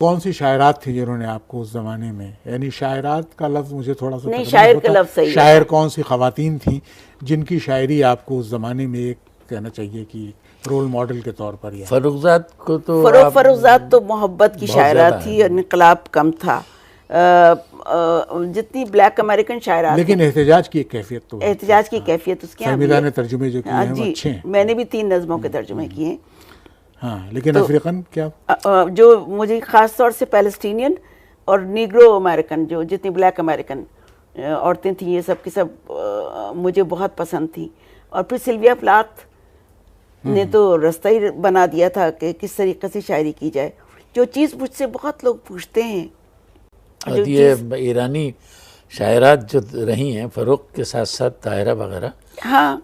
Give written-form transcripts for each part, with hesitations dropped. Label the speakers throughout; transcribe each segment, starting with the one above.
Speaker 1: کون سی شاعرات تھیں جنہوں نے آپ کو اس زمانے میں، یعنی شاعرات کا لفظ مجھے تھوڑا سا
Speaker 2: نہیں،
Speaker 1: تکلیف
Speaker 2: شاعر
Speaker 1: ہوتا،
Speaker 2: کا لفظ صحیح ہے۔
Speaker 1: شاعر کون سی خواتین تھیں جن کی شاعری آپ کو اس زمانے میں ایک کہنا چاہیے کہ رول ماڈل کے طور پر یا
Speaker 3: فروخزاد کو تو
Speaker 2: فروخزاد تو محبت کی
Speaker 3: بہت
Speaker 2: شاعرہ
Speaker 3: زیادہ
Speaker 2: تھی اور انقلاب کم تھا۔ جتنی بلیک امریکن شاعرات
Speaker 1: لیکن احتجاج کی ایک کیفیت تو ہے۔
Speaker 2: احتجاج کی کیفیت اس کے یہاں بھی
Speaker 1: فہمیدہ
Speaker 2: ہے۔
Speaker 1: نے ترجمے جو کیے ہیں وہ
Speaker 2: جی،
Speaker 1: اچھے ہیں،
Speaker 2: میں نے بھی 3 نظموں کے ترجمے کیے ہیں۔
Speaker 1: ہاں، لیکن افریقن کیا؟
Speaker 2: جو مجھے خاص طور سے پیلسٹینین اور نیگرو امریکن، جو جتنی بلیک امریکن عورتیں تھیں، یہ سب کی سب مجھے بہت پسند تھیں۔ اور پھر سلویا پلاتھ نے تو رستہ ہی بنا دیا تھا کہ کس طریقے سے شاعری کی جائے، جو چیز مجھ سے بہت لوگ پوچھتے ہیں۔
Speaker 3: اور یہ ایرانی شاعرات جو رہی ہیں فروخ کے ساتھ ساتھ طاہرہ وغیرہ،
Speaker 2: ہاں،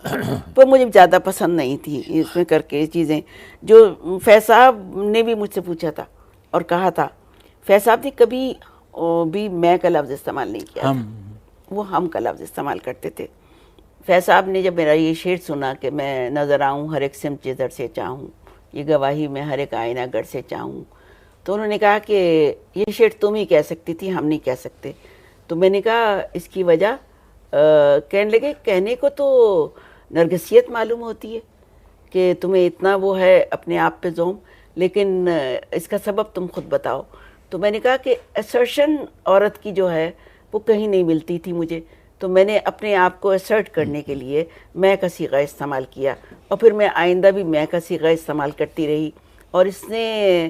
Speaker 2: پر مجھے زیادہ پسند نہیں تھی اس میں کر کے چیزیں۔ جو فیض صاحب نے بھی مجھ سے پوچھا تھا اور کہا تھا، فیض صاحب نے کبھی بھی میں کا لفظ استعمال نہیں کیا تھا، وہ ہم کا لفظ استعمال کرتے تھے۔ فیض صاحب نے جب میرا یہ شعر سنا کہ میں نظر آؤں ہر ایک سمت جدھر سے چاہوں، یہ گواہی میں ہر ایک آئینہ گر سے چاہوں، تو انہوں نے کہا کہ یہ شعر تم ہی کہہ سکتی تھی، ہم نہیں کہہ سکتے۔ تو میں نے کہا اس کی وجہ، کہنے لگے کہنے کو تو نرگسیت معلوم ہوتی ہے کہ تمہیں اتنا وہ ہے اپنے آپ پہ زوم، لیکن اس کا سبب تم خود بتاؤ۔ تو میں نے کہا کہ اسرشن عورت کی جو ہے وہ کہیں نہیں ملتی تھی مجھے، تو میں نے اپنے آپ کو اسرٹ کرنے کے لیے میں کا صیغہ استعمال کیا، اور پھر میں آئندہ بھی میں کا صیغہ استعمال کرتی رہی، اور اس نے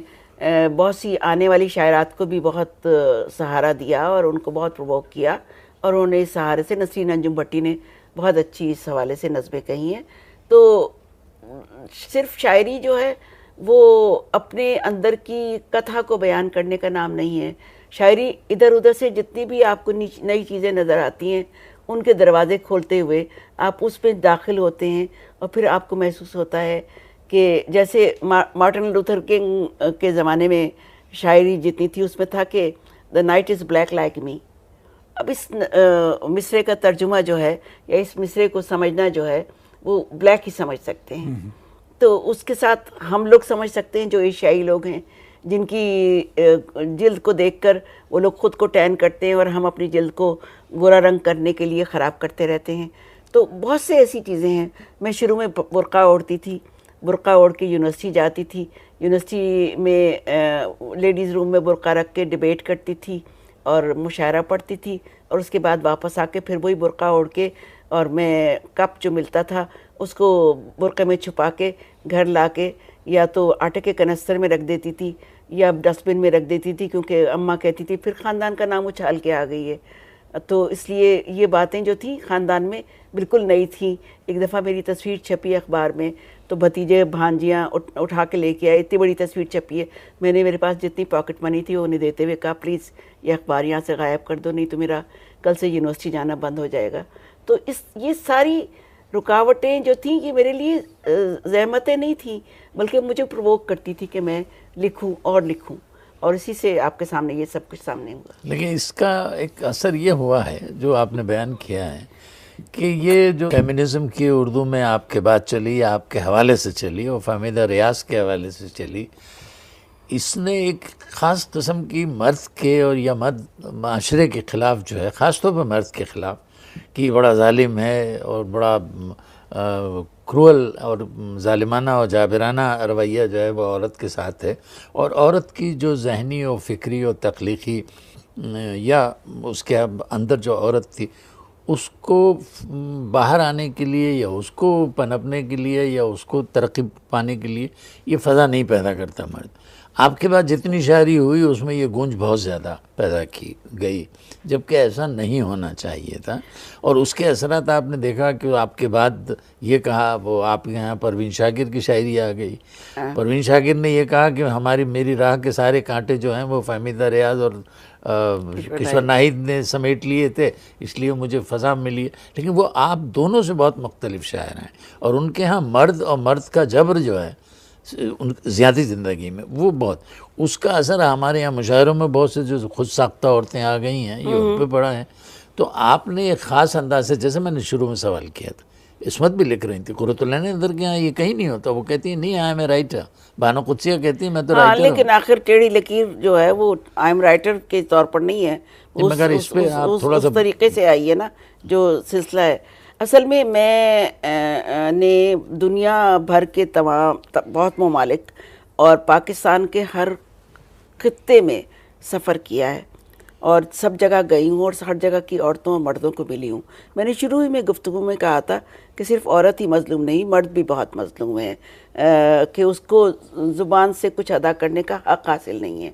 Speaker 2: بہت سی آنے والی شاعرات کو بھی بہت سہارا دیا اور ان کو بہت پرووک کیا، اور انہوں نے اس سہارے سے، نسرین انجم بھٹی نے بہت اچھی اس حوالے سے نظمیں کہی ہیں۔ تو صرف شاعری جو ہے وہ اپنے اندر کی کتھا کو بیان کرنے کا نام نہیں ہے۔ شاعری ادھر ادھر سے جتنی بھی آپ کو نئی چیزیں نظر آتی ہیں، ان کے دروازے کھولتے ہوئے آپ اس پہ داخل ہوتے ہیں، اور پھر آپ کو محسوس ہوتا ہے کہ جیسے مارٹن لوتھر کنگ کے زمانے میں شاعری جتنی تھی اس میں تھا کہ the night is black like me. اب اس مصرے کا ترجمہ جو ہے یا اس مصرے کو سمجھنا جو ہے وہ بلیک ہی سمجھ سکتے ہیں، تو اس کے ساتھ ہم لوگ سمجھ سکتے ہیں جو ایشیائی لوگ ہیں، جن کی جلد کو دیکھ کر وہ لوگ خود کو ٹین کرتے ہیں اور ہم اپنی جلد کو گورا رنگ کرنے کے لیے خراب کرتے رہتے ہیں۔ تو بہت سے ایسی چیزیں ہیں۔ میں شروع میں برقع اوڑھتی تھی، برقع اوڑھ کے یونیورسٹی جاتی تھی، یونیورسٹی میں لیڈیز روم میں برقع رکھ کے ڈیبیٹ کرتی تھی اور مشاعرہ پڑھتی تھی، اور اس کے بعد واپس آ کے پھر وہی برقع اوڑھ کے، اور میں کپ جو ملتا تھا اس کو برقعے میں چھپا کے گھر لا کے یا تو آٹے کے کنستر میں رکھ دیتی تھی یا ڈسٹ بن میں رکھ دیتی تھی، کیونکہ اماں کہتی تھی پھر خاندان کا نام اچھال کے آ گئی ہے۔ تو اس لیے یہ باتیں جو تھیں خاندان میں بالکل نئی تھیں۔ ایک دفعہ میری تصویر چھپی اخبار میں، تو بھتیجے بھانجیاں اٹھا کے لے کے آئے، اتنی بڑی تصویر چھپی ہے۔ میں نے میرے پاس جتنی پاکٹ منی تھی وہ انہیں دیتے ہوئے کہا پلیز یہ اخبار یہاں سے غائب کر دو، نہیں تو میرا کل سے یونیورسٹی جانا بند ہو جائے گا۔ تو یہ ساری رکاوٹیں جو تھیں یہ میرے لیے زحمتیں نہیں تھیں، بلکہ مجھے پرووک کرتی تھی کہ میں لکھوں اور لکھوں، اور اسی سے آپ کے سامنے یہ سب کچھ سامنے ہوا۔
Speaker 3: لیکن اس کا ایک اثر یہ ہوا ہے جو آپ نے بیان کیا ہے کہ یہ جو فیمنزم کی اردو میں آپ کے بات چلی، آپ کے حوالے سے چلی اور فہمیدہ ریاض کے حوالے سے چلی، اس نے ایک خاص قسم کی مرد کے اور یا مرد معاشرے کے خلاف جو ہے، خاص طور پر مرد کے خلاف کہ بڑا ظالم ہے اور بڑا کرول اور ظالمانہ اور جابرانہ رویہ جو ہے وہ عورت کے ساتھ ہے، اور عورت کی جو ذہنی اور فکری اور تخلیقی یا اس کے اندر جو عورت تھی اس کو باہر آنے کے لیے یا اس کو پنپنے کے لیے یا اس کو ترقی پانے کے لیے یہ فضا نہیں پیدا کرتا مرد۔ آپ کے بعد جتنی شاعری ہوئی اس میں یہ گونج بہت زیادہ پیدا کی گئی، جبکہ ایسا نہیں ہونا چاہیے تھا۔ اور اس کے اثرات آپ نے دیکھا کہ آپ کے بعد یہ کہا، وہ آپ کے یہاں پروین شاکر کی شاعری آ گئی۔ پروین شاکر نے یہ کہا کہ میری راہ کے سارے کانٹے جو ہیں وہ فہمیدہ ریاض اور کشور ناہید نے سمیٹ لیے تھے، اس لیے مجھے فضا ملی ہے۔ لیکن وہ آپ دونوں سے بہت مختلف شاعر ہیں، اور ان کے ہاں مرد اور مرد کا جبر جو ہے زیادتی زندگی میں وہ بہت، اس کا اثر ہمارے یہاں مشاعروں میں بہت سے جو خود ساختہ عورتیں آ گئی ہیں یہ ان پہ پڑا ہے۔ تو آپ نے ایک خاص انداز سے، جیسے میں نے شروع میں سوال کیا تھا، عصمت بھی لکھ رہی تھی، قرۃ العین ادھر کے یہاں یہ کہیں نہیں ہوتا، وہ کہتی ہے نہیں I am a writer, Bano Qudsia کہتی ہے میں تو
Speaker 2: ہاں،
Speaker 3: رائٹر ہوں.
Speaker 2: لیکن آخر ٹیڑھی لکیر جو ہے وہ آئی ایم رائٹر کے طور پر نہیں ہے،
Speaker 3: مگر اس پہ آپ تھوڑا سا
Speaker 2: اس طریقے سے آئی ہے نا جو سلسلہ ہے. اصل میں نے دنیا بھر کے تمام بہت ممالک اور پاکستان کے ہر خطے میں سفر کیا ہے اور سب جگہ گئی ہوں اور ہر جگہ کی عورتوں اور مردوں کو ملی ہوں. میں نے شروع ہی میں گفتگو میں کہا تھا کہ صرف عورت ہی مظلوم نہیں، مرد بھی بہت مظلوم ہے، کہ اس کو زبان سے کچھ ادا کرنے کا حق حاصل نہیں ہے.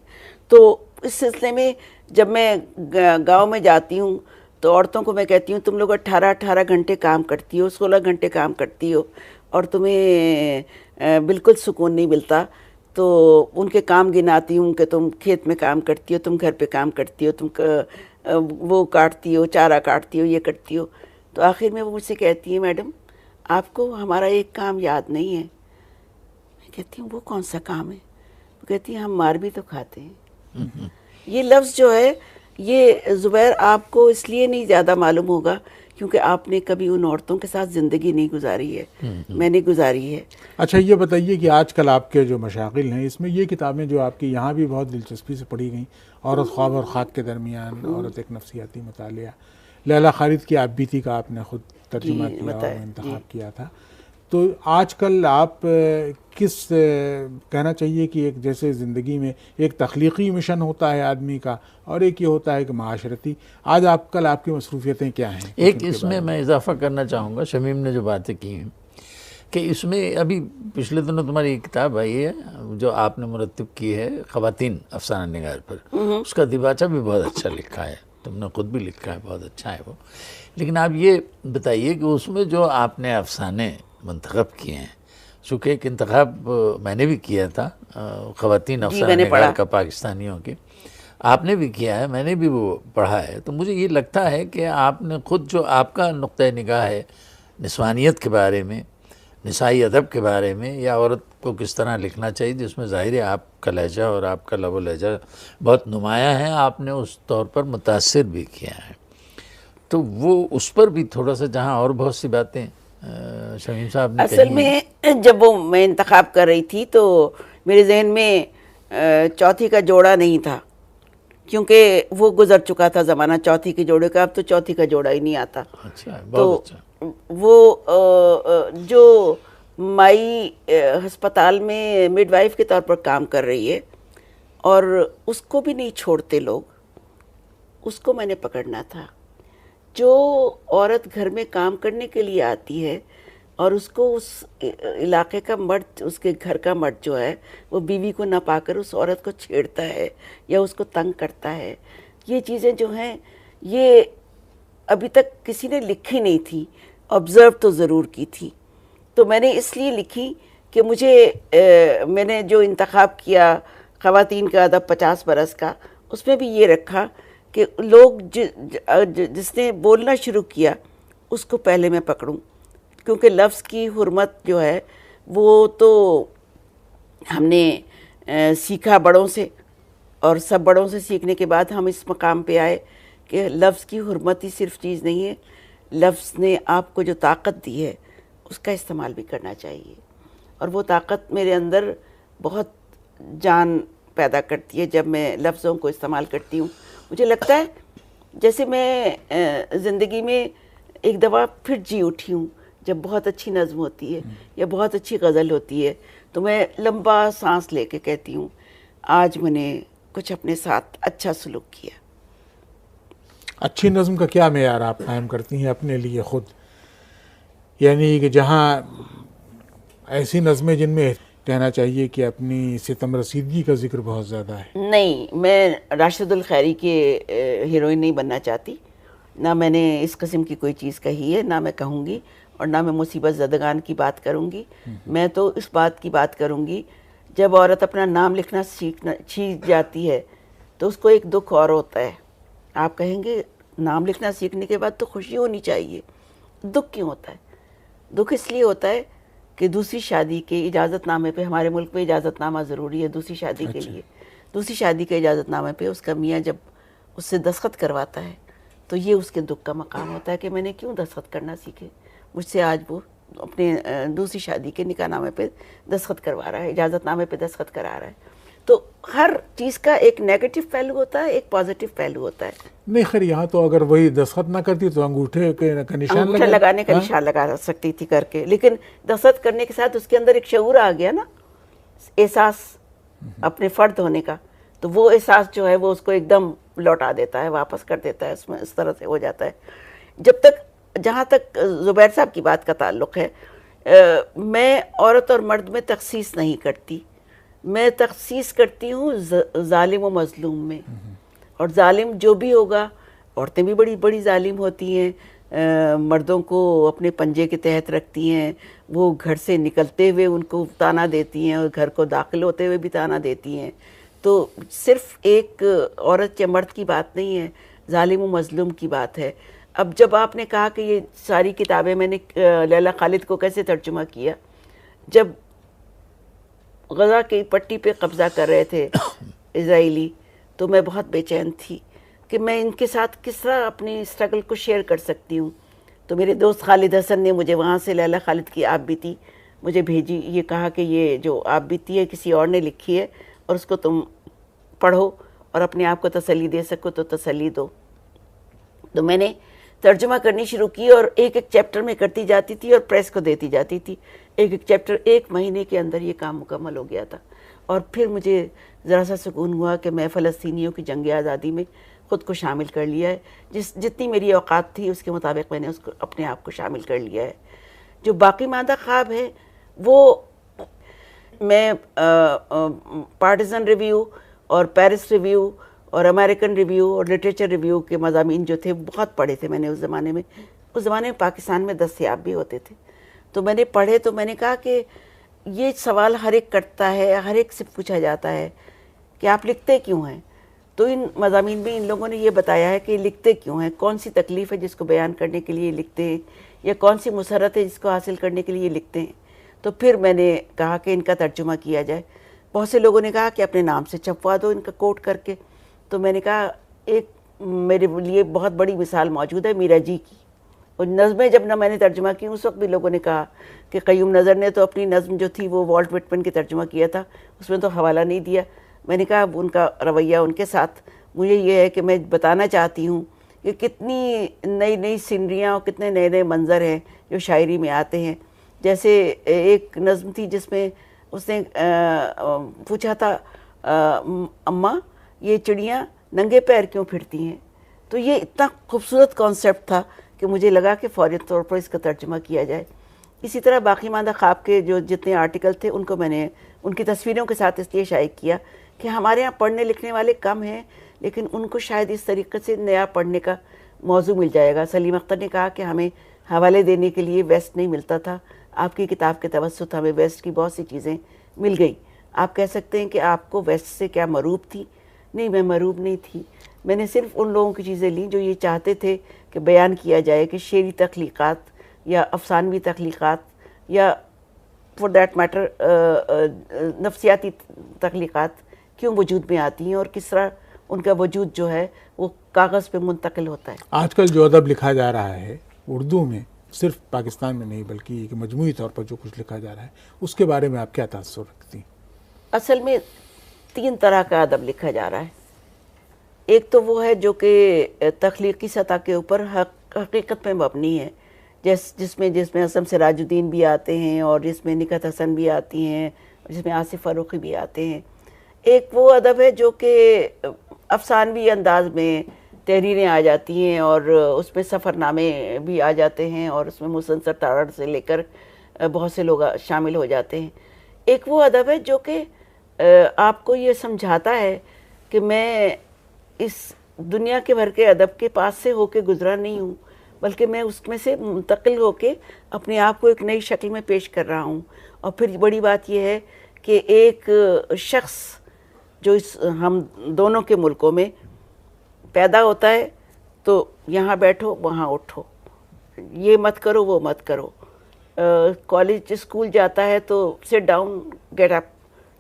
Speaker 2: تو اس سلسلے میں جب میں گاؤں میں جاتی ہوں تو عورتوں کو میں کہتی ہوں تم لوگ 18 گھنٹے کام کرتی ہو، 16 گھنٹے کام کرتی ہو اور تمہیں بالکل سکون نہیں ملتا. تو ان کے کام گناتی ہوں کہ تم کھیت میں کام کرتی ہو، تم گھر پہ کام کرتی ہو، تم وہ کاٹتی ہو، چارہ کاٹتی ہو، یہ کرتی ہو. تو آخر میں وہ مجھ سے کہتی ہے میڈم آپ کو ہمارا ایک کام یاد نہیں ہے. میں کہتی ہوں وہ کون سا کام ہے؟ وہ کہتی ہیں ہم مار بھی تو کھاتے ہیں. یہ لفظ جو ہے یہ زبیر آپ کو اس لیے نہیں زیادہ معلوم ہوگا کیونکہ آپ نے کبھی ان عورتوں کے ساتھ زندگی نہیں گزاری ہے، میں نے گزاری ہے.
Speaker 1: اچھا یہ بتائیے کہ آج کل آپ کے جو مشاغل ہیں اس میں یہ کتابیں جو آپ کی یہاں بھی بہت دلچسپی سے پڑھی گئیں، عورت خواب اور خاک کے درمیان، عورت ایک نفسیاتی مطالعہ، لیلا خالد کی آپ بیتی کا آپ نے خود ترجمہ کیا اور انتخاب کیا تھا. تو آج کل آپ کس کہنا چاہیے کہ ایک جیسے زندگی میں ایک تخلیقی مشن ہوتا ہے آدمی کا اور ایک یہ ہوتا ہے کہ معاشرتی، آج آپ کی مصروفیتیں کیا ہیں؟
Speaker 3: ایک اس میں اضافہ کرنا چاہوں گا، شمیم نے جو باتیں کی ہیں کہ اس میں ابھی پچھلے دنوں تمہاری ایک کتاب آئی ہے جو آپ نے مرتب کی ہے خواتین افسانہ نگار پر، اس کا دیباچہ بھی بہت اچھا لکھا ہے، تم نے خود بھی لکھا ہے، بہت اچھا ہے وہ. لیکن آپ یہ بتائیے کہ اس میں جو آپ نے افسانے منتخب کیے ہیں، چونکہ ایک انتخاب میں نے بھی کیا تھا خواتین افسانہ نگار کا پاکستانیوں کی، آپ نے بھی کیا ہے، میں نے بھی وہ پڑھا ہے. تو مجھے یہ لگتا ہے کہ آپ نے خود جو آپ کا نقطہ نگاہ ہے نسوانیت کے بارے میں، نسائی ادب کے بارے میں، یا عورت کو کس طرح لکھنا چاہیے، جس میں ظاہر ہے آپ کا لہجہ اور آپ کا لب و لہجہ بہت نمایاں ہے، آپ نے اس طور پر متاثر بھی کیا ہے. تو وہ اس پر بھی تھوڑا سا، جہاں اور بہت سی باتیں شمیم صاحب نے
Speaker 2: اصل میں جب وہ میں انتخاب کر رہی تھی تو میرے ذہن میں چوتھی کا جوڑا نہیں تھا کیونکہ وہ گزر چکا تھا زمانہ چوتھی کے جوڑے کا، اب تو چوتھی کا جوڑا ہی نہیں آتا. تو وہ جو مائی ہسپتال میں مڈ وائف کے طور پر کام کر رہی ہے اور اس کو بھی نہیں چھوڑتے لوگ، اس کو میں نے پکڑنا تھا. جو عورت گھر میں کام کرنے کے لیے آتی ہے اور اس کو اس علاقے کا مرد، اس کے گھر کا مرد جو ہے وہ بیوی کو نہ پا کر اس عورت کو چھیڑتا ہے یا اس کو تنگ کرتا ہے، یہ چیزیں جو ہیں یہ ابھی تک کسی نے لکھی نہیں تھی، آبزرو تو ضرور کی تھی. تو میں نے اس لیے لکھی کہ میں نے جو انتخاب کیا خواتین کا ادب 50 برس کا، اس میں بھی یہ رکھا کہ لوگ جس نے بولنا شروع کیا اس کو پہلے میں پکڑوں، کیونکہ لفظ کی حرمت جو ہے وہ تو ہم نے سیکھا بڑوں سے، اور سب بڑوں سے سیکھنے کے بعد ہم اس مقام پہ آئے کہ لفظ کی حرمت ہی صرف چیز نہیں ہے، لفظ نے آپ کو جو طاقت دی ہے اس کا استعمال بھی کرنا چاہیے. اور وہ طاقت میرے اندر بہت جان پیدا کرتی ہے جب میں لفظوں کو استعمال کرتی ہوں. مجھے لگتا ہے جیسے میں زندگی میں ایک دفعہ پھر جی اٹھی ہوں جب بہت اچھی نظم ہوتی ہے یا بہت اچھی غزل ہوتی ہے تو میں لمبا سانس لے کے کہتی ہوں آج میں نے کچھ اپنے ساتھ اچھا سلوک کیا.
Speaker 1: اچھی نظم کا کیا معیار آپ قائم کرتی ہیں اپنے لیے خود؟ یعنی کہ جہاں ایسی نظمیں جن میں کہنا چاہیے کہ اپنی ستم رسیدگی کا ذکر بہت زیادہ ہے.
Speaker 2: نہیں، میں راشد الخیری کے ہیروئن نہیں بننا چاہتی، نہ میں نے اس قسم کی کوئی چیز کہی ہے، نہ میں کہوں گی، اور نہ میں مصیبت زدگان کی بات کروں گی. میں تو اس بات کی بات کروں گی جب عورت اپنا نام لکھنا سیکھ جاتی ہے تو اس کو ایک دکھ اور ہوتا ہے. آپ کہیں گے نام لکھنا سیکھنے کے بعد تو خوشی ہونی چاہیے، دکھ کیوں ہوتا ہے؟ دکھ اس لیے ہوتا ہے کہ دوسری شادی کے اجازت نامے پہ، ہمارے ملک میں اجازت نامہ ضروری ہے دوسری شادی کے لیے، دوسری شادی کے اجازت نامے پہ اس کا میاں جب اس سے دستخط کرواتا ہے تو یہ اس کے دکھ کا مقام ہوتا ہے کہ میں نے کیوں دستخط کرنا سیکھے. مجھ سے آج وہ اپنے دوسری شادی کے نکاح نامے پہ دستخط کروا رہا ہے، اجازت نامے پہ دستخط کرا رہا ہے. تو ہر چیز کا ایک نیگیٹو پہلو ہوتا ہے، ایک پازیٹو پہلو ہوتا ہے.
Speaker 1: نہیں خیر یہاں تو اگر وہی دستخط نہ کرتی تو انگوٹھے کا نشان
Speaker 2: انگوٹھا لگانے کا نشان لگا سکتی تھی کر کے، لیکن دستخط کرنے کے ساتھ اس کے اندر ایک شعور آ گیا نا، احساس اپنے فرد ہونے کا. تو وہ احساس جو ہے وہ اس کو ایک دم لوٹا دیتا ہے، واپس کر دیتا ہے، اس میں اس طرح سے ہو جاتا ہے. جہاں تک زبیر صاحب کی بات کا تعلق ہے، میں عورت اور مرد میں تخصیص نہیں کرتی، میں تخصیص کرتی ہوں ظالم و مظلوم میں. اور ظالم جو بھی ہوگا، عورتیں بھی بڑی بڑی ظالم ہوتی ہیں، مردوں کو اپنے پنجے کے تحت رکھتی ہیں، وہ گھر سے نکلتے ہوئے ان کو تانا دیتی ہیں اور گھر کو داخل ہوتے ہوئے بھی تانا دیتی ہیں. تو صرف ایک عورت یا مرد کی بات نہیں ہے، ظالم و مظلوم کی بات ہے. اب جب آپ نے کہا کہ یہ ساری کتابیں میں نے لیلا خالد کو کیسے ترجمہ کیا، جب غزہ کی پٹی پہ قبضہ کر رہے تھے اسرائیلی، تو میں بہت بے چین تھی کہ میں ان کے ساتھ کس طرح اپنی اسٹرگل کو شیئر کر سکتی ہوں. تو میرے دوست خالد حسن نے مجھے وہاں سے لیلا خالد کی آپ بیتی مجھے بھیجی، یہ کہا کہ یہ جو آپ بیتی ہے کسی اور نے لکھی ہے اور اس کو تم پڑھو اور اپنے آپ کو تسلی دے سکو تو تسلی دو. تو میں نے ترجمہ کرنی شروع کی اور ایک ایک چیپٹر میں کرتی جاتی تھی اور پریس کو دیتی جاتی تھی. ایک ایک چیپٹر 1 مہینے کے اندر یہ کام مکمل ہو گیا تھا. اور پھر مجھے ذرا سا سکون ہوا کہ میں فلسطینیوں کی جنگ آزادی میں خود کو شامل کر لیا ہے. جتنی میری اوقات تھی اس کے مطابق میں نے اس کو اپنے آپ کو شامل کر لیا ہے. جو باقی ماندہ خواب ہے وہ میں پارٹیزن ریویو اور پیرس ریویو اور امریکن ریویو اور لٹریچر ریویو کے مضامین جو تھے بہت پڑھے تھے میں نے اس زمانے میں. اس زمانے میں پاکستان میں دستیاب بھی ہوتے تھے. تو میں نے پڑھے تو میں نے کہا کہ یہ سوال ہر ایک کرتا ہے، ہر ایک سے پوچھا جاتا ہے کہ آپ لکھتے کیوں ہیں. تو ان مضامین میں ان لوگوں نے یہ بتایا ہے کہ لکھتے کیوں ہیں، کون سی تکلیف ہے جس کو بیان کرنے کے لیے لکھتے ہیں، یا کون سی مسرت ہے جس کو حاصل کرنے کے لیے لکھتے ہیں. تو پھر میں نے کہا کہ ان کا ترجمہ کیا جائے. بہت سے لوگوں نے کہا کہ اپنے نام سے چھپوا دو ان کا کوٹ کر کے. تو میں نے کہا ایک میرے لیے بہت بڑی مثال موجود ہے میرا جی کی. اور نظمیں جب نہ میں نے ترجمہ کی اس وقت بھی لوگوں نے کہا کہ قیوم نظر نے تو اپنی نظم جو تھی وہ والٹ وٹمن کی ترجمہ کیا تھا، اس میں تو حوالہ نہیں دیا. میں نے کہا اب ان کا رویہ ان کے ساتھ مجھے یہ ہے کہ میں بتانا چاہتی ہوں کہ کتنی نئی نئی سینریاں اور کتنے نئے نئے منظر ہیں جو شاعری میں آتے ہیں. جیسے ایک نظم تھی جس میں اس نے پوچھا تھا اماں یہ چڑیاں ننگے پیر کیوں پھرتی ہیں. تو یہ اتنا خوبصورت کانسیپٹ تھا کہ مجھے لگا کہ فوری طور پر اس کا ترجمہ کیا جائے. اسی طرح باقی ماندہ خواب کے جو جتنے آرٹیکل تھے ان کو میں نے ان کی تصویروں کے ساتھ اس لیے شائع کیا کہ ہمارے ہاں پڑھنے لکھنے والے کم ہیں، لیکن ان کو شاید اس طریقے سے نیا پڑھنے کا موضوع مل جائے گا. سلیم اختر نے کہا کہ ہمیں حوالے دینے کے لیے ویسٹ نہیں ملتا تھا، آپ کی کتاب کے توسط ہمیں ویسٹ کی بہت سی چیزیں مل گئی. آپ کہہ سکتے ہیں کہ آپ کو ویسٹ سے کیا مروب تھی. نہیں، میں مروب نہیں تھی. میں نے صرف ان لوگوں کی چیزیں لیں جو یہ چاہتے تھے کہ بیان کیا جائے کہ شعری تخلیقات یا افسانوی تخلیقات یا فور دیٹ میٹر نفسیاتی تخلیقات کیوں وجود میں آتی ہیں اور کس طرح ان کا وجود جو ہے وہ کاغذ پہ منتقل ہوتا ہے.
Speaker 1: آج کل جو ادب لکھا جا رہا ہے اردو میں، صرف پاکستان میں نہیں بلکہ کہ مجموعی طور پر جو کچھ لکھا جا رہا ہے، اس کے بارے میں آپ کیا تاثر رکھتی ہیں؟
Speaker 2: اصل میں 3 طرح کا ادب لکھا جا رہا ہے. ایک تو وہ ہے جو کہ تخلیقی سطح کے اوپر حقیقت میں مبنی ہے، جس میں اسم سراج الدین بھی آتے ہیں اور جس میں نکہت حسن بھی آتی ہیں، جس میں آصف فاروقی بھی آتے ہیں. ایک وہ ادب ہے جو کہ افسانوی انداز میں تحریریں آ جاتی ہیں اور اس میں سفر نامے بھی آ جاتے ہیں اور اس میں مسنصر تارڑ سے لے کر بہت سے لوگ شامل ہو جاتے ہیں. ایک وہ ادب ہے جو کہ آپ کو یہ سمجھاتا ہے کہ میں اس دنیا کے بھر کے ادب کے پاس سے ہو کے گزرا نہیں ہوں، بلکہ میں اس میں سے منتقل ہو کے اپنے آپ کو ایک نئی شکل میں پیش کر رہا ہوں. اور پھر بڑی بات یہ ہے کہ ایک شخص جو ہم دونوں کے ملکوں میں پیدا ہوتا ہے تو یہاں بیٹھو وہاں اٹھو، یہ مت کرو وہ مت کرو. کالج اسکول جاتا ہے تو سٹ ڈاؤن گیٹ اپ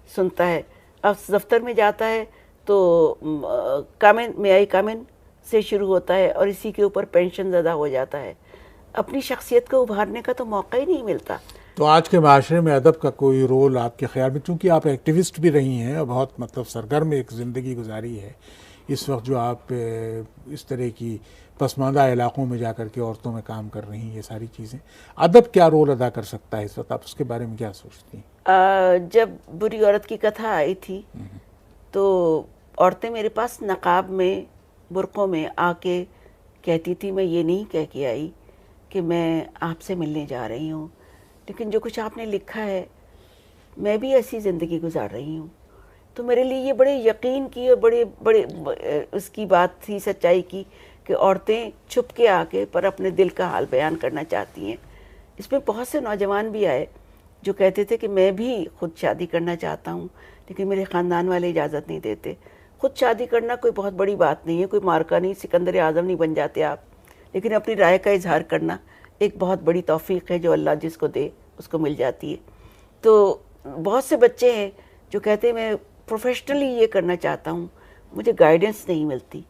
Speaker 2: سنتا ہے. اب دفتر میں جاتا ہے تو کامن میں آئی کامن سے شروع ہوتا ہے اور اسی کے اوپر پینشن زدہ ہو جاتا ہے. اپنی شخصیت کو ابھارنے کا تو موقع ہی نہیں ملتا.
Speaker 1: تو آج کے معاشرے میں ادب کا کوئی رول آپ کے خیال میں، چونکہ آپ ایکٹیوسٹ بھی رہی ہیں اور بہت مطلب سرگرم ایک زندگی گزاری ہے اس وقت، جو آپ اس طرح کی پسماندہ علاقوں میں جا کر کے عورتوں میں کام کر رہی ہیں، یہ ساری چیزیں، ادب کیا رول ادا کر سکتا ہے اس وقت؟ آپ اس کے بارے میں کیا سوچتی ہیں؟
Speaker 2: جب بری عورت کی کتھا آئی تھی تو عورتیں میرے پاس نقاب میں، برقعوں میں آ کے کہتی تھی، میں یہ نہیں کہہ کے آئی کہ میں آپ سے ملنے جا رہی ہوں، لیکن جو کچھ آپ نے لکھا ہے میں بھی ایسی زندگی گزار رہی ہوں. تو میرے لیے یہ بڑے یقین کی اور بڑے اس کی بات تھی، سچائی کی، کہ عورتیں چھپ کے آ کے پر اپنے دل کا حال بیان کرنا چاہتی ہیں. اس میں بہت سے نوجوان بھی آئے جو کہتے تھے کہ میں بھی خود شادی کرنا چاہتا ہوں لیکن میرے خاندان والے اجازت نہیں دیتے. خود شادی کرنا کوئی بہت بڑی بات نہیں ہے، کوئی مارکا نہیں، سکندر اعظم نہیں بن جاتے آپ، لیکن اپنی رائے کا اظہار کرنا ایک بہت بڑی توفیق ہے جو اللہ جس کو دے اس کو مل جاتی ہے. تو بہت سے بچے ہیں جو کہتے ہیں میں پروفیشنلی یہ کرنا چاہتا ہوں، مجھے گائیڈنس نہیں ملتی.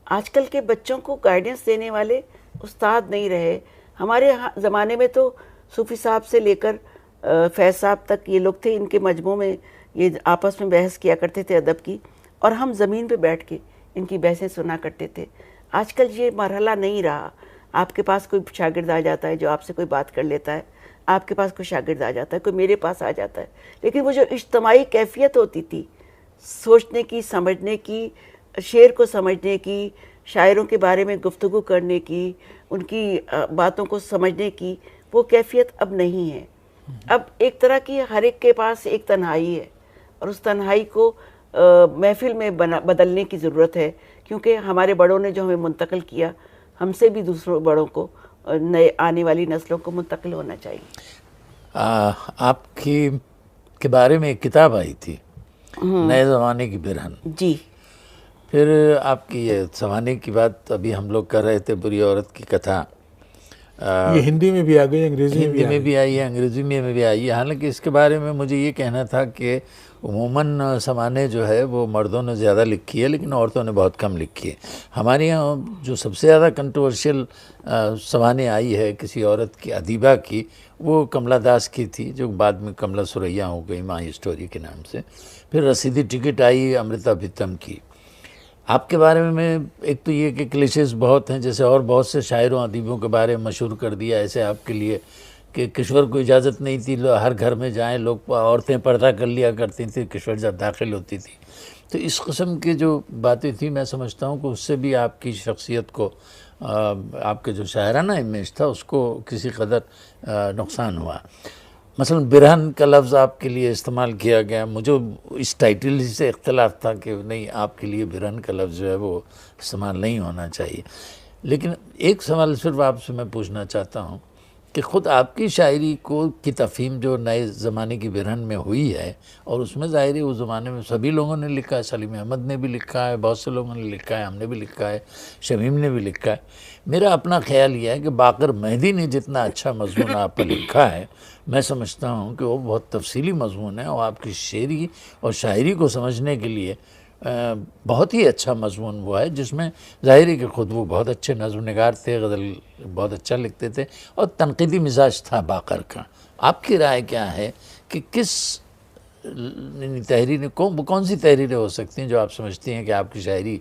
Speaker 2: آج کل کے بچوں کو گائیڈنس دینے والے استاد نہیں رہے. ہمارے زمانے میں تو صوفی صاحب سے لے کر فیض صاحب تک یہ لوگ تھے، ان کے مجموعوں میں یہ آپس میں بحث کیا کرتے تھے ادب کی، اور ہم زمین پہ بیٹھ کے ان کی بحثیں سنا کرتے تھے. آج کل یہ مرحلہ نہیں رہا. آپ کے پاس کوئی شاگرد آ جاتا ہے جو آپ سے کوئی بات کر لیتا ہے، آپ کے پاس کوئی شاگرد آ جاتا ہے، کوئی میرے پاس آ جاتا ہے، لیکن وہ جو اجتماعی کیفیت ہوتی تھی سوچنے کی، سمجھنے کی، شعر کو سمجھنے کی، شاعروں کے بارے میں گفتگو کرنے کی، ان کی باتوں کو سمجھنے کی، وہ کیفیت اب نہیں ہے. اب ایک طرح کی ہر ایک کے پاس ایک تنہائی ہے، اور اس تنہائی کو محفل میں بدلنے کی ضرورت ہے، کیونکہ ہمارے بڑوں نے جو ہمیں منتقل کیا، ہم سے بھی دوسروں بڑوں کو، نئے آنے والی نسلوں کو منتقل ہونا چاہیے.
Speaker 3: آپ کے بارے میں ایک کتاب آئی تھی، نئے زمانے کی برہن.
Speaker 2: جی.
Speaker 3: پھر آپ کی یہ زمانے کی بات ابھی ہم لوگ کر رہے تھے، بری عورت کی کتھا،
Speaker 1: یہ ہندی میں بھی آ گئی، انگریزی
Speaker 3: میں بھی آئی ہے، انگریزی میں بھی آئی ہے. حالانکہ اس کے بارے میں مجھے یہ کہنا تھا کہ عموماً سوانح جو ہے وہ مردوں نے زیادہ لکھی ہے لیکن عورتوں نے بہت کم لکھی ہے. ہمارے یہاں جو سب سے زیادہ کنٹروورشل سوانح آئی ہے کسی عورت کی، ادیبہ کی، وہ کملا داس کی تھی، جو بعد میں کملا سریا ہو گئی مائی اسٹوری کے نام سے. پھر رسیدی ٹکٹ آئی امرتا پریتم کی. آپ کے بارے میں ایک تو یہ کہ کلیشز بہت ہیں، جیسے اور بہت سے شاعروں ادیبوں کے بارے میں مشہور کر دیا ایسے آپ کے لیے کہ کشور کو اجازت نہیں تھی ہر گھر میں جائیں لوگ، عورتیں پردہ کر لیا کرتی تھیں کشور جب داخل ہوتی تھی. تو اس قسم کی جو باتیں تھیں میں سمجھتا ہوں کہ اس سے بھی آپ کی شخصیت کو، آپ کے جو شاعرانہ امیج تھا اس کو کسی قدر نقصان ہوا. مثلا برہن کا لفظ آپ کے لیے استعمال کیا گیا، مجھے اس ٹائٹل سے اختلاف تھا کہ نہیں، آپ کے لیے برہن کا لفظ جو ہے وہ استعمال نہیں ہونا چاہیے. لیکن ایک سوال صرف آپ سے میں پوچھنا چاہتا ہوں کہ خود آپ کی شاعری کی تفہیم جو نئے زمانے کی برہن میں ہوئی ہے، اور اس میں ظاہر ہے اس زمانے میں سبھی لوگوں نے لکھا ہے، سلیم احمد نے بھی لکھا ہے، بہت سے لوگوں نے لکھا ہے، ہم نے بھی لکھا ہے، شمیم نے بھی لکھا ہے. میرا اپنا خیال یہ ہے کہ باقر مہدی نے جتنا اچھا مضمون آپ پر لکھا ہے، میں سمجھتا ہوں کہ وہ بہت تفصیلی مضمون ہے، اور آپ کی شعری اور شاعری کو سمجھنے کے لیے بہت ہی اچھا مضمون وہ ہے، جس میں ظاہر ہے کہ خود وہ بہت اچھے نظم نگار تھے، غزل بہت اچھا لکھتے تھے، اور تنقیدی مزاج تھا باقر کا. آپ کی رائے کیا ہے کہ کس تحریریں کون سی تحریریں ہو سکتی ہیں جو آپ سمجھتی ہیں کہ آپ کی شاعری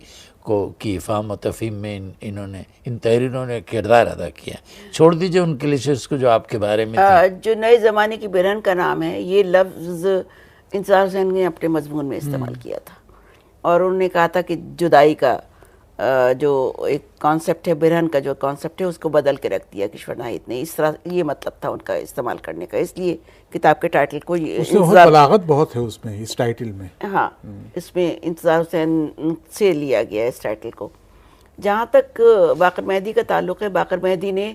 Speaker 3: کی افہام و تفہیم میں ان تحریروں نے کردار ادا کیا؟ چھوڑ دیجئے ان کلیشز کو جو آپ کے بارے میں
Speaker 2: جو نئے زمانے کی برہن کا نام ہے، یہ لفظ انتظار حسین نے اپنے مضمون میں استعمال کیا تھا، اور انہوں نے کہا تھا کہ جدائی کا جو ایک کانسیپٹ ہے، برہن کا جو کانسیپٹ ہے، اس کو بدل کے رکھ دیا کشور ناہید نے. اس طرح یہ مطلب تھا ان کا استعمال کرنے کا، اس لیے کتاب کے ٹائٹل کو
Speaker 1: بلاغت بہت ہے اس میں، اس ٹائٹل میں.
Speaker 2: ہاں، اس میں انتظار حسین سے لیا گیا ہے اس ٹائٹل کو. جہاں تک باقر مہدی کا تعلق ہے، باقر مہدی نے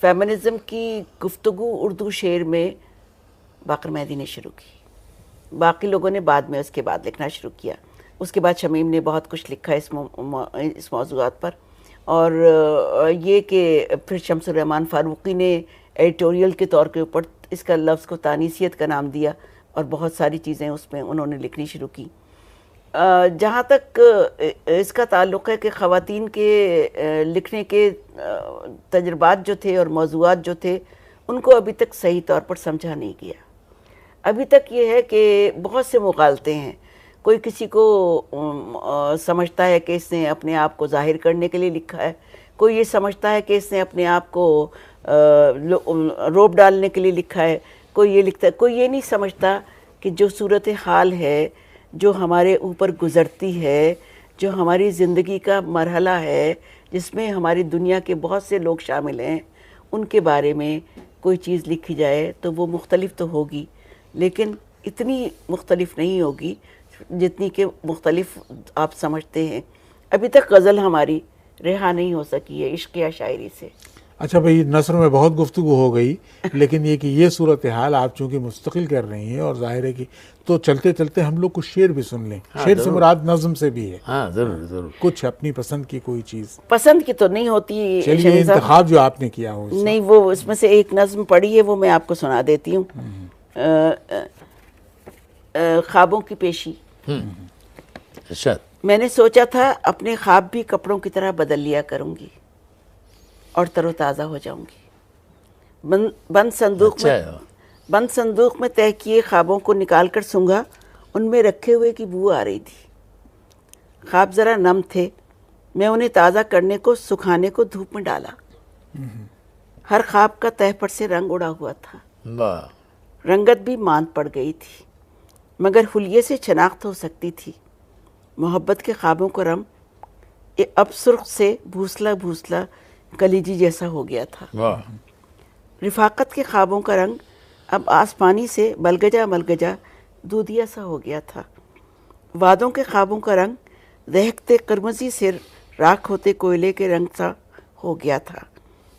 Speaker 2: فیمنزم کی گفتگو اردو شعر میں باقر مہدی نے شروع کی، باقی لوگوں نے بعد میں اس کے بعد لکھنا شروع کیا. اس کے بعد شمیم نے بہت کچھ لکھا اس موضوعات پر، اور یہ کہ پھر شمس الرحمن فاروقی نے ایڈیٹوریل کے طور کے اوپر اس کا لفظ کو تانیثیت کا نام دیا، اور بہت ساری چیزیں اس میں انہوں نے لکھنی شروع کی. جہاں تک اس کا تعلق ہے کہ خواتین کے لکھنے کے تجربات جو تھے اور موضوعات جو تھے ان کو ابھی تک صحیح طور پر سمجھا نہیں گیا. ابھی تک یہ ہے کہ بہت سے مغالطے ہیں. کوئی کسی کو سمجھتا ہے کہ اس نے اپنے آپ کو ظاہر کرنے کے لیے لکھا ہے, کوئی یہ سمجھتا ہے کہ اس نے اپنے آپ کو روپ ڈالنے کے لیے لکھا ہے, کوئی یہ لکھتا ہے, کوئی یہ نہیں سمجھتا کہ جو صورت حال ہے, جو ہمارے اوپر گزرتی ہے, جو ہماری زندگی کا مرحلہ ہے جس میں ہماری دنیا کے بہت سے لوگ شامل ہیں, ان کے بارے میں کوئی چیز لکھی جائے تو وہ مختلف تو ہوگی, لیکن اتنی مختلف نہیں ہوگی جتنی کہ مختلف آپ سمجھتے ہیں. ابھی تک غزل ہماری رہا نہیں ہو سکی ہے عشق یا شاعری سے.
Speaker 1: اچھا بھائی, نثر میں بہت گفتگو ہو گئی, لیکن یہ کہ یہ صورتحال آپ چونکہ مستقل کر رہی ہیں اور ظاہر ہے کہ تو چلتے چلتے ہم لوگ کچھ شعر بھی سن لیں. شعر سے مراد نظم سے بھی ہے.
Speaker 3: ہاں ضرور ضرور.
Speaker 1: کچھ اپنی پسند کی کوئی چیز
Speaker 2: پسند کی تو نہیں ہوتی.
Speaker 1: چلیے انتخاب جو آپ نے کیا ہو
Speaker 2: نہیں, وہ اس میں سے ایک نظم پڑھی ہے, وہ میں آپ کو سنا دیتی ہوں. خوابوں کی پیشی.
Speaker 3: اچھا.
Speaker 2: میں نے سوچا تھا اپنے خواب بھی کپڑوں کی طرح بدل لیا کروں گی اور تر و تازہ ہو جاؤں گی. بند صندوق میں طے کیے خوابوں کو نکال کر سونگھا, ان میں رکھے ہوئے کی بو آ رہی تھی. خواب ذرا نم تھے, میں انہیں تازہ کرنے کو سکھانے کو دھوپ میں ڈالا. ہر خواب کا تہ پر سے رنگ اڑا ہوا تھا. رنگت بھی ماند پڑ گئی تھی, مگر حلیے سے شناخت ہو سکتی تھی. محبت کے خوابوں کو رم اب سرخ سے بھوسلا بھوسلا کلیجی جیسا ہو گیا تھا. رفاقت کے خوابوں کا رنگ اب آسمانی سے ملگجا ملگجا دودھیا سا ہو گیا تھا. وعدوں کے خوابوں کا رنگ دہکتے قرمزی سے راکھ ہوتے کوئلے کے رنگ سا ہو گیا تھا.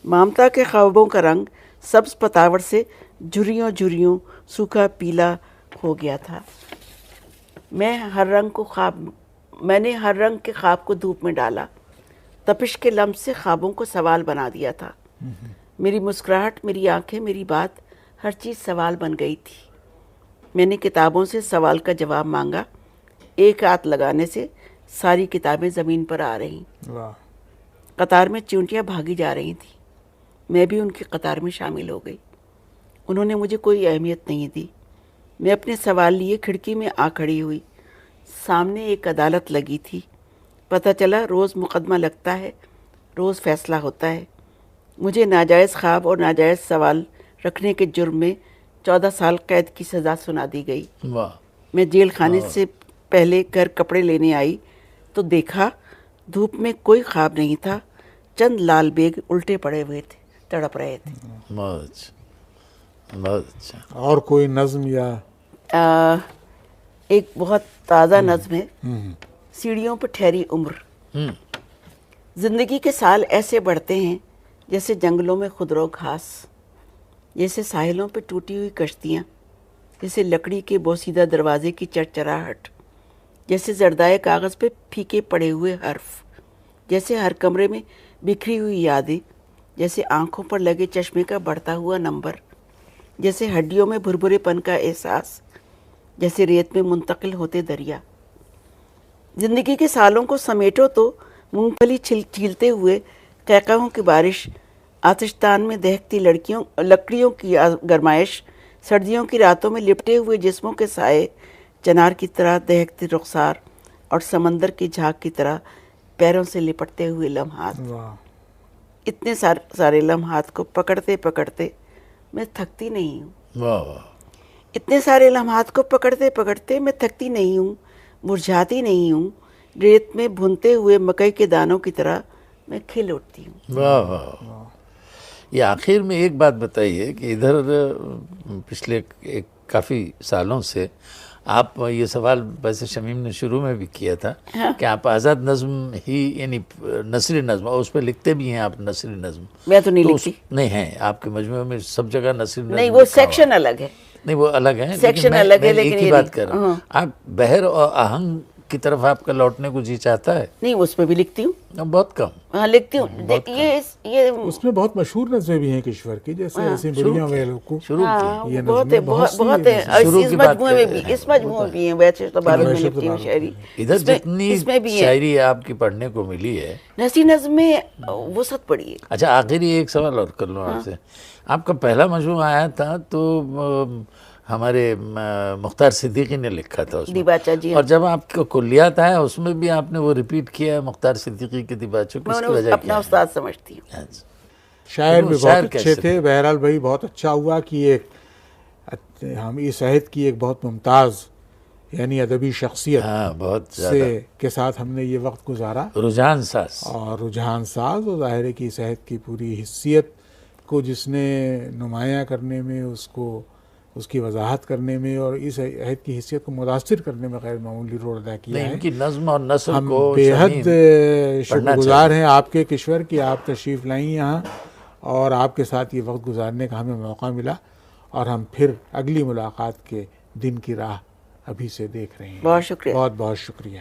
Speaker 2: مامتا کے خوابوں کا رنگ سبز پتاور سے جھریوں جھریوں سوکھا پیلا ہو گیا تھا. میں نے ہر رنگ کے خواب کو دھوپ میں ڈالا. تپش کے لمس سے خوابوں کو سوال بنا دیا تھا. میری مسکراہٹ, میری آنکھیں, میری بات, ہر چیز سوال بن گئی تھی. میں نے کتابوں سے سوال کا جواب مانگا. ایک ہاتھ لگانے سے ساری کتابیں زمین پر آ رہیں. قطار میں چونٹیاں بھاگی جا رہی تھیں. میں بھی ان کی قطار میں شامل ہو گئی. انہوں نے مجھے کوئی اہمیت نہیں دی. میں اپنے سوال لیے کھڑکی میں آ کھڑی ہوئی. سامنے ایک عدالت لگی تھی. پتہ چلا روز مقدمہ لگتا ہے, روز فیصلہ ہوتا ہے. مجھے ناجائز خواب اور ناجائز سوال رکھنے کے جرم میں 14 سال قید کی سزا سنا دی گئی. میں جیل خانے سے پہلے گھر کپڑے لینے آئی تو دیکھا دھوپ میں کوئی خواب نہیں تھا. چند لال بیگ الٹے پڑے ہوئے تھے, تڑپ رہے تھے.
Speaker 3: بہت اچھا.
Speaker 1: اور کوئی نظم یا
Speaker 2: ایک بہت تازہ نظم ہے, سیڑھیوں پہ ٹھہری عمر. زندگی کے سال ایسے بڑھتے ہیں جیسے جنگلوں میں خودرو گھاس, جیسے ساحلوں پہ ٹوٹی ہوئی کشتیاں, جیسے لکڑی کے بوسیدہ دروازے کی چرچراہٹ, جیسے زردائے کاغذ پہ پھیکے پڑے ہوئے حرف, جیسے ہر کمرے میں بکھری ہوئی یادیں, جیسے آنکھوں پر لگے چشمے کا بڑھتا ہوا نمبر, جیسے ہڈیوں میں بھربھرے پن کا احساس, جیسے ریت میں منتقل ہوتے دریا. زندگی کے سالوں کو سمیٹو تو مونگ پھلی چھیلتے ہوئے قہقہوں کی بارش, آتشدان میں دہکتی لکڑیوں کی گرمائش, سردیوں کی راتوں میں لپٹے ہوئے جسموں کے سائے, چنار کی طرح دہکتی رخسار اور سمندر کی جھاگ کی طرح پیروں سے لپٹتے ہوئے لمحات. اتنے سارے لمحات کو پکڑتے پکڑتے میں تھکتی نہیں ہوں. اتنے سارے لمحات کو پکڑتے پکڑتے میں تھکتی نہیں ہوں, مرجھاتی نہیں ہوں. ریت میں بھونتے ہوئے مکئی کے دانوں کی طرح میں کھل اٹھتی ہوں.
Speaker 3: واہ واہ. یہ آخر میں ایک بات بتائیے کہ ادھر پچھلے کافی سالوں سے آپ یہ سوال ویسے شمیم نے شروع میں بھی کیا تھا کہ آپ آزاد نظم ہی یعنی نثری نظم, اور اس پہ لکھتے بھی ہیں آپ نثری نظم.
Speaker 2: میں تو نہیں لکھتی.
Speaker 3: نہیں ہے آپ کے مجموعے میں سب جگہ نثری نظم.
Speaker 2: نہیں, وہ سیکشن الگ ہے.
Speaker 3: نہیں وہ الگ ہے,
Speaker 2: سیکشن الگ ہے, لیکن
Speaker 3: ایک ہی بات کر رہا ہوں. آپ بحر اور آہنگ کی طرف آپ کا لوٹنے کو جی چاہتا ہے؟
Speaker 2: نہیں، اس میں بھی لکھتی ہوں،
Speaker 3: بہت کم.
Speaker 2: ہاں لکھتی ہوں. یہ
Speaker 1: اس میں بہت مشہور نظمیں بھی ہیں کشور کی، جیسے ایسی بڑیاں ویلوں کو
Speaker 3: شروع کی.
Speaker 2: ہاں
Speaker 1: یہ
Speaker 2: بہت
Speaker 1: نظمیں
Speaker 2: بہت
Speaker 1: بہت سی
Speaker 2: ہے.
Speaker 3: شروع
Speaker 2: اس
Speaker 3: کی بات
Speaker 2: مجموعے میں بھی، اس مجموعے میں بھی ہیں. ویسے تو بارہ میں لکھتی ہوں شاعری.
Speaker 3: ادھر
Speaker 2: اس میں
Speaker 3: جتنی
Speaker 2: بھی ہے.
Speaker 3: شاعری آپ کی پڑھنے کو ملی ہے.
Speaker 2: نثری نظم میں وسعت پڑی ہے.
Speaker 3: اچھا آخری ایک سوال اور کر لوں آپ سے. آپ کا پہلا مجموعہ آیا تھا تو ہمارے مختار صدیقی نے لکھا تھا اس میں،
Speaker 2: دیباچہ جی.
Speaker 3: اور جب آپ کو کلیات آیا اس میں بھی آپ نے وہ ریپیٹ کیا ہے مختار صدیقی کے دیباچوں.
Speaker 2: میں
Speaker 3: کس کی
Speaker 2: انہیں
Speaker 3: وجہ
Speaker 2: اپنا
Speaker 3: کیا
Speaker 2: استاد سمجھتی ہوں.
Speaker 3: ہے؟
Speaker 1: شاعر بھی
Speaker 3: شاعر
Speaker 1: بہت اچھے
Speaker 3: کیسے
Speaker 1: تھے. بہرحال بھائی بہت اچھا ہوا کہ ایک ہم اس عہد کی ایک بہت ممتاز یعنی ادبی شخصیت
Speaker 3: ہاں بہت
Speaker 1: سے
Speaker 3: زیادہ
Speaker 1: کے ساتھ ہم نے یہ وقت گزارا،
Speaker 3: رجحان ساز.
Speaker 1: اور رجحان ساز، اور ظاہر ہے کہ اس عہد کی پوری حیثیت کو جس نے نمایاں کرنے میں، اس کی وضاحت کرنے میں اور اس عہد کی حیثیت کو متاثر کرنے میں غیر معمولی رول ادا کیا
Speaker 3: نہیں،
Speaker 1: ہے.
Speaker 3: ان کی نظم اور نثر
Speaker 1: ہم
Speaker 3: کو
Speaker 1: بے حد
Speaker 3: شمیم
Speaker 1: شکر گزار ہیں آپ کے کشور کی آپ تشریف لائیں یہاں، اور آپ کے ساتھ یہ وقت گزارنے کا ہمیں موقع ملا، اور ہم پھر اگلی ملاقات کے دن کی راہ ابھی سے دیکھ رہے ہیں.
Speaker 2: بہت شکریہ.
Speaker 1: بہت بہت شکریہ.